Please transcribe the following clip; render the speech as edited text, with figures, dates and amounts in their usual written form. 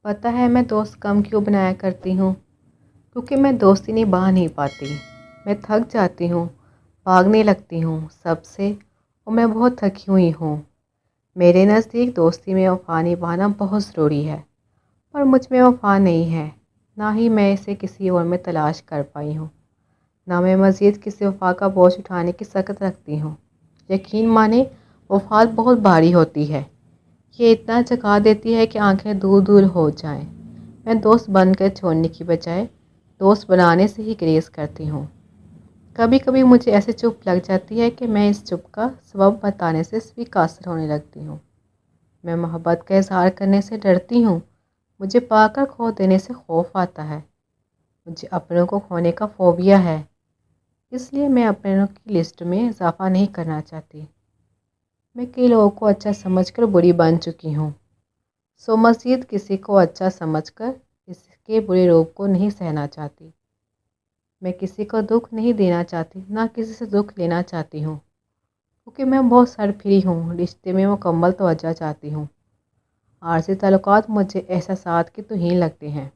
پتہ ہے میں دوست کم کیوں بنایا کرتی ہوں؟ کیونکہ میں دوستی نبھا نہیں پاتی۔ میں تھک جاتی ہوں، بھاگنے لگتی ہوں سب سے، اور میں بہت تھکی ہوئی ہوں۔ میرے نزدیک دوستی میں وفا نبھانا بہت ضروری ہے، پر مجھ میں وفا نہیں ہے، نہ ہی میں اسے کسی اور میں تلاش کر پائی ہوں، نہ میں مزید کسی وفا کا بوجھ اٹھانے کی سخت رکھتی ہوں۔ یقین مانیں، وفات بہت بھاری ہوتی ہے۔ یہ اتنا جگا دیتی ہے کہ آنکھیں دور دور ہو جائیں۔ میں دوست بن کر چھوڑنے کی بجائے دوست بنانے سے ہی گریز کرتی ہوں۔ کبھی کبھی مجھے ایسے چپ لگ جاتی ہے کہ میں اس چپ کا سبب بتانے سے بھی قاصر ہونے لگتی ہوں۔ میں محبت کا اظہار کرنے سے ڈرتی ہوں۔ مجھے پا کر کھو دینے سے خوف آتا ہے۔ مجھے اپنوں کو کھونے کا فوبیا ہے، اس لیے میں اپنوں کی لسٹ میں اضافہ نہیں کرنا چاہتی۔ میں کئی لوگوں کو اچھا سمجھ کر بری بن چکی ہوں، سو مزید کسی کو اچھا سمجھ کر اس کے برے روپ کو نہیں سہنا چاہتی۔ میں کسی کو دکھ نہیں دینا چاہتی، نہ کسی سے دکھ لینا چاہتی ہوں، کیونکہ میں بہت سرفری ہوں۔ رشتے میں مکمل توجہ چاہتی ہوں۔ عارضی تعلقات مجھے احساسات کی توہین لگتے ہیں۔